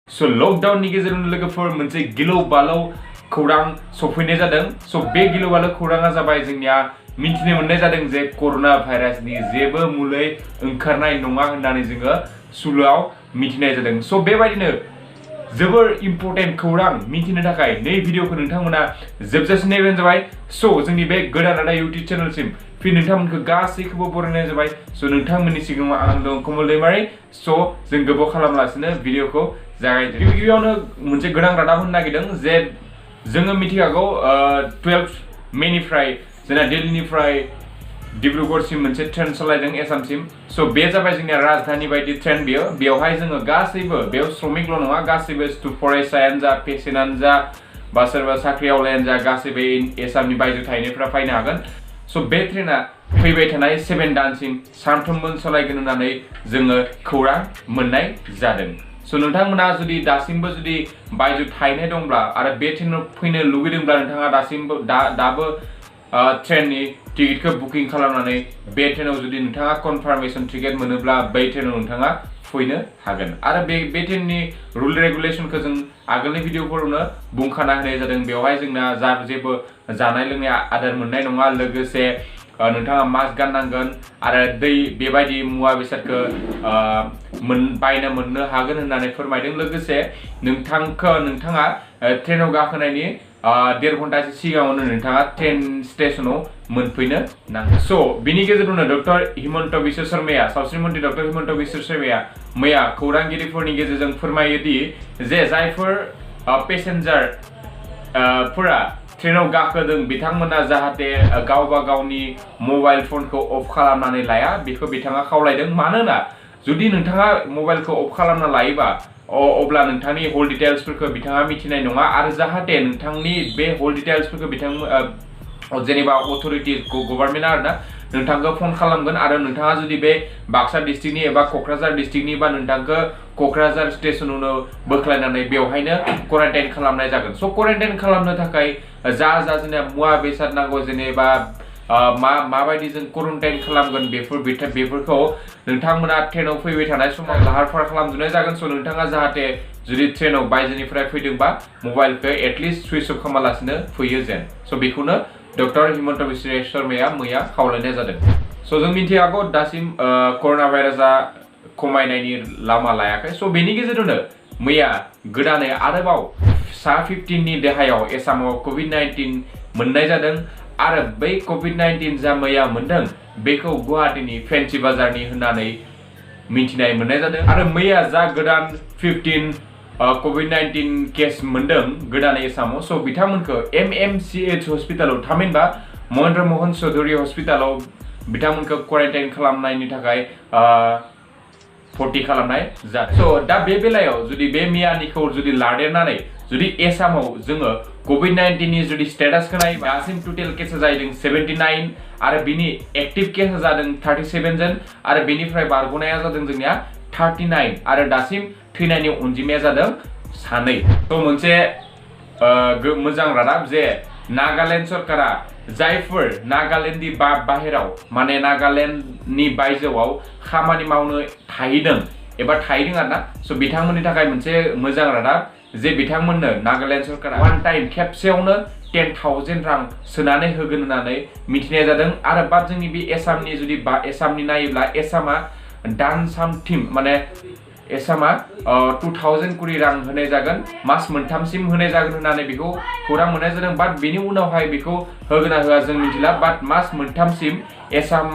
So lockdown ni गेजेरावनो लोगोफोर मोनसे गिलु बालौ खौरां सफैनाय जादों। So बे गिलु बालौ खौराङा जाबाय जोंनिया मिथिनो मोननाय जादों जे कर'ना भाइरासनि जेबो मुलै ओंखारनाय नङा होननानै जोङो सुलुआव मिथिनाय जादों। So बेबायदिनो जोबोर इम्पोर्टेन्ट खौरां मिथिनो थाखाय नै भिडिअखौ नोंथांमोना जोबजासिम नायबानो जाबाय। So जोंनि बे गोदान रादाब YouTube चेनेलसिम फिन नोंथांमोनखौ गासैखौबो बरायनाय जाबाय। So नोंथांमोननि सिगाङाव आं दं कमल दैमारि। So जों गोबाव खालामालासिनो भिडिअखौ जागायदो। गिबियावनो मोनसे गोनां रादाब होनो नागिरदों जे जोङो मिथिखागौ 12 मेनिफ्राय जोंना दिल्लीनिफ्राय डिब्रुगड़सिम मोनसे ट्रेन सालायदों एसामसिम। स' बे जाबाय जोंनिया राजधानी बायदि ट्रेन बेयावहाय जोङो गासैबो बेयाव श्रमिकल' नङा गासैबो फरायसायानो जा पेसेन्टआनो जा बा सोरबा साख्रिआवलायानो जा गासैबो एसामनि बायजोआव थाहैनायफ्रा फैनो हागोन। स' बे ट्रेना फैबाय थानाय 7 दानसिम सानफ्रोमबो सालायगोन होननानै जोङो खौरां मोननाय जादों। स' नोंथांमोना जुदि दासिमबो जुदि बायजोआव थाहैनाय दंब्ला आरो बे ट्रेनाव फैनो लुगैदोंब्ला नोंथाङा दाबो ट्रेननि टिकेटखौ बुकिं खालामनानै बे ट्रेनाव जुदि नोंथाङा कनफार्मेशन टिकेट मोनोब्ला बै ट्रेनाव नोंथाङा फैनो हागोन। आरो बे ट्रेननि रुल रेगुलेशनखौ जों आगोलनि भिडिअफोरावनो बुंखाना होनाय जादों। बेवहाय जोंना जेबो जानाय लोंनाय आदार मोननाय नङा, लोगोसे नोंथाङा मास्क गाननांगोन आरो दै बेबायदि मुवा बेसादखौ बायना मोननो हागोन होननानै फोरमायदों। लोगोसे नोंथाङा ट्रेनाव गाखोनायनि 1.5 घन्टासो सिगाङावनो नोंथाङा ट्रेन स्टेशनाव मोनफैनो नांगौ। स' बिनि गेजेरावनो डक्टर हिमन्त बिश्व शर्माया सावस्रि मन्त्रि डक्टर हिमन्त बिश्व शर्माया मैया खौरांगिरिफोरनि गेजेरजों फोरमायो दि जे जायफोर पेसेन्जार फोरा ट्रेनाव गाखोदों बिथांमोना जाहाथे गावबा गावनि मबाइल फनखौ अफ खालामनानै लाया बेखौ बिथाङा खावलायदों। मानोना जुदि नोंथाङा मबाइलखौ अफ खालामना लायोबा अब्ला नोंथांनि हल डिटेल्सफोरखौ बिथाङा मिथिनाय नङा आरो जाहाथे नोंथांनि बे हल डिटेल्सफोरखौ जेनेबा अथ'रिटिज गभर्नमेन्टआ आरोना नोंथांखौ फन खालामगोन आरो नोंथाङा जुदि बे बाक्सा डिस्ट्रिक्टनि एबा क'क्राझार डिस्ट्रिक्टनि बा नोंथांखौ क'क्राझार स्टेशनावनो बोख्लायनानै बेवहायनो क्वारेन्टाइन खालामनाय जागोन। स' क्वारेन्टाइन खालामनो थाखाय जा जोंना मुवा बेसाद नांगौ जेनेबा माबायदि जों क्वारेन्टाइन खालामगोन बेफोरखौ नोंथांमोना ट्रेनाव फैबाय थानाय समाव लाहार फाहार खालामजोबनाय जागोन। स' नोंथाङा जाहाथे जुदि ट्रेनाव बायजोनिफ्राय फैदोंबा मबाइलखौ एटलिस्ट सुइच अफ खालामालासिनो फैयो जेन। स' बेखौनो डक्टर हिमन्त बिश्व शर्माया मैया खावलायनाय जादों। स' जों मिथिखागौ दासिम कर'ना भाइरासआ खमायनायनि लामा लायाखै। स' बेनि गेजेरावनो मैया गोदानै आरोबाव सा 15नि देहायाव एसामाव कभिड-19 मोननाय जादों आरो बै कभिड-19 जा मैया मोनदों बेखौ गुवाहाटीनि फेन्सि बाजारनि होननानै मिथिनाय मोननाय जादों। आरो मैया जा गोदान 15 कभिड-19 केस मोनदों गोदानै एसामाव। स' बिथांमोनखौ MMCH हस्पिटालाव थामहिनबा महेन्द्र मोहन चौधुरी हस्पिटालाव बिथांमोनखौ क्वारेन्टाइन खालामनायनि थाखाय भर्ति खालामनाय जादों। स' दा बे बेलायाव जुदि बे मैयानिखौ जुदि लादेरनानै जुदि एसामाव जोङो कभिड-19 नि जुदि स्टेटासखौ नायोबा दासिम टटेल केसा जादों 79 आरो बिनि एक्टिभ केसा जादों 37 जन आरो बेनिफ्राय बारग'नाया जादों जोंनिया 39 आरो दासिम थैनायनि अनजिमाया जादों 2। थ' मोनसे मोजां रादाब जे नागालेण्ड सरकारा जायफोर नागालेण्डनि बाहेराव माने नागालेण्डनि बायजोआव खामानि मावनो थाहैदों आरोना। स' बिथांमोननि थाखाय मोनसे मोजां रादाब जे बिथांमोननो नागालेण्ड सरकारा वान टाइम खेबसेयावनो 10,000 रां सोनानै होगोन होननानै मिथिनाय जादों। आरो बाद जोंनि बे एसामनि नायोब्ला एसामा दानसामथिम माने एसामा 2,000 करि रां होनाय जागोन मास मोनथामसिम होनाय जागोन होननानै बेखौ खौरां मोननाय जादों। बाट बेनि उनावहाय बेखौ होगोन ना होआ जों मिथिला। बाट मास मोनथामसिम एसाम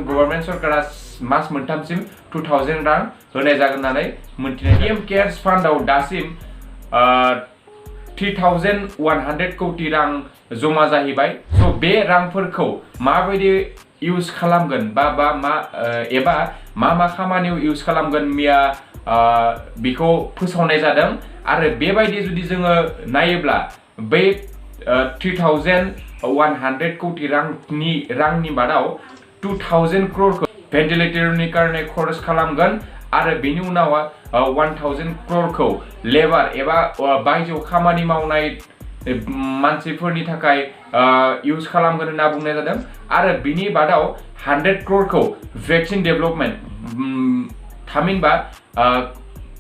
गभर्नमेन्ट सरकारा मास मोनथामसिम 2,000 रां होनाय जागोन होननानै मिथिनाय। PM केयार्स फान्डआव दासिम 3,100 कौटि रां जमा जाहैबाय। स' बे रांफोरखौ माबायदि इउज खालामगोन एबा मा खामानियाव इउज खालामगोन मैया बेखौ फोसावनाय जादों। आरो बेबायदि जुदि जोङो नायोब्ला बै 3,100 कौटि रांनि बादाव 2,000 क्र'रखौ भेन्टिलेटरनि कारणे खरस खालामगोन आरो बेनि उनाव 1,000 क्र'रखौ लेबार एबा बायजोआव खामानि मावनाय मानसिफोरनि थाखाय इउज खालामगोन होनना बुंनाय जादों। आरो बिनि बादाव 100 क्र'रखौ भेक्सिन डेभेलपमेन्ट थामहिनबा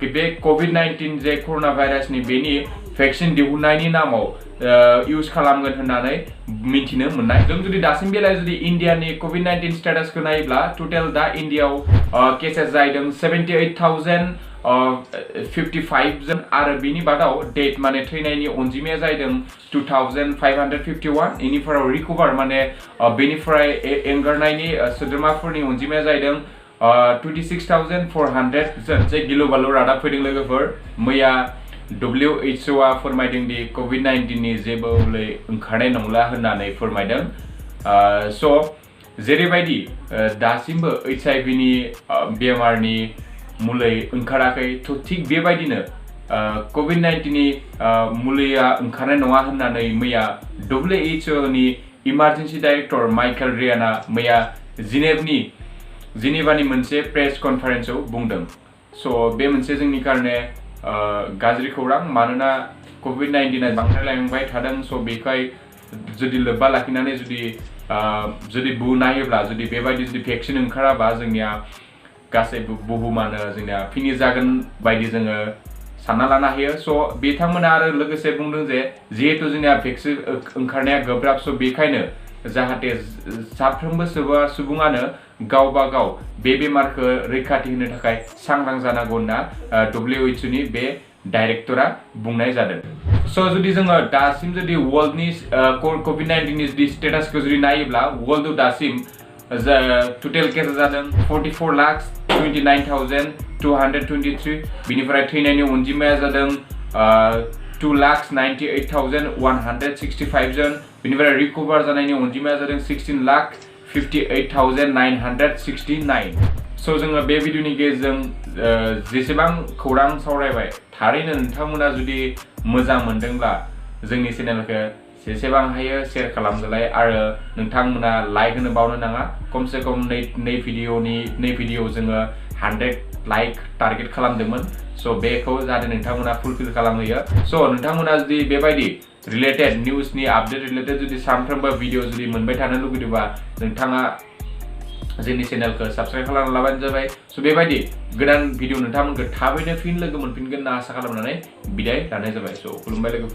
बे COVID-19 जे कोरोना भाइरासनि बेनि भेक्सिन दिहुननायनि नामाव इउज खालामगोन होननानै मिथिनो मोननाय। जों जुदि दासिम बेलायाव जुदि इन्डियानि COVID-19 स्टेटासखौ नायोब्ला टोटेल दा इन्डियाव केसेस जादों 78,055 जन आरो बिनि बादाव डेथ माने थैनायनि अनजिमाया जादों 2,551 इनिफ्राय रिकभार माने बेनिफ्राय एंगारनायनि सोद्रोमाफोरनि अनजिमाया जादों 26,400 जन। जे गिलु बालु रादाब फैदों लोगोफोर मैया WHO आ फोरमायदों दि COVID-19 नि जेबो मुलि ओंखारनाय नंला होननानै फोरमायदों। स' जेरैबायदि दासिमबो HIV नि बेमारनि मुलि ओंखाराखै थ' थिग बेबायदिनो COVID-19 नि मुलिया ओंखारनाय नङा होननानै मैया WHO नि इमारजेन्सि डाइरेक्टर माइकेल रियाना मैया जिनेभानि मोनसे प्रेस कनफारेन्सआव बुंदों। स' बे मोनसे जोंनि कारणे गाज्रि खौरां मानोना COVID-19 आ बांद्रायलांबाय थादों। स' बेखाय जुदि लोब्बा लाखिनानै जुदि नायोब्ला जुदि बेबायदि जुदि भेक्सिन ओंखाराबा जोंनिया गासै बुहुमानो जोंनिया फिनि जागोन बायदि जोङो सानना लानो हायो। स' बिथांमोना आरो लोगोसे बुंदों जे जिहेतु जोंनिया भेक्सिन ओंखारनाया गोब्राब स' बेखायनो जाहाथे साफ्रोमबो सुबुङानो गावबा गाव बे बेमारखौ रैखाथि होनो थाखाय सांग्रां जानांगौ होनना WHO नि बे डाइरेक्टरा बुंनाय जादों। स' जुदि जोङो दासिम जुदि वर्ल्डनि COVID-19 नि जुदि स्टेटासखौ जुदि नायोब्ला वर्ल्डआव दासिम टोटेल केसेस जादों 44,29,223 बिनिफ्राय थैनायनि अनजिमाया जादों 2,98,165 जन बिनिफ्राय रिकभार जानायनि अनजिमाया जादों 16,58,969। स' जोङो बे भिडिअनि गेजेरजों जेसेबां खौरां सावरायबाय थारैनो नोंथांमोना जुदि मोजां मोनदोंब्ला जोंनि चेनेलखौ जेसेबां हायो शेयार खालामदोलाय आरो नोंथांमोना लाइक होनो बावनो नाङा। खमसे खम नै भिडिअ जोङो 100 लाइक टारगेट खालामदोंमोन। स' बेखौ जाहाथे नोंथांमोना फुलफिल खालामहैयो। स' नोंथांमोना जुदि बेबायदि रिलेटेड निउसनि आपडेट रिलेटेड जुदि सानफ्रोमबो भिडिअ जुदि मोनबाय थानो लुगैदोंबा नोंथाङा जोंनि चेनेलखौ साबस्क्राइब खालामना लाबानो जाबाय। स' बेबायदि गोदान भिडिअ नोंथांमोनखौ थाबैनो फिन लोगो मोनफिनगोन होनना आसा खालामनानै बिदाय लानाय जाबाय। स' खुलुमबाय लोगो।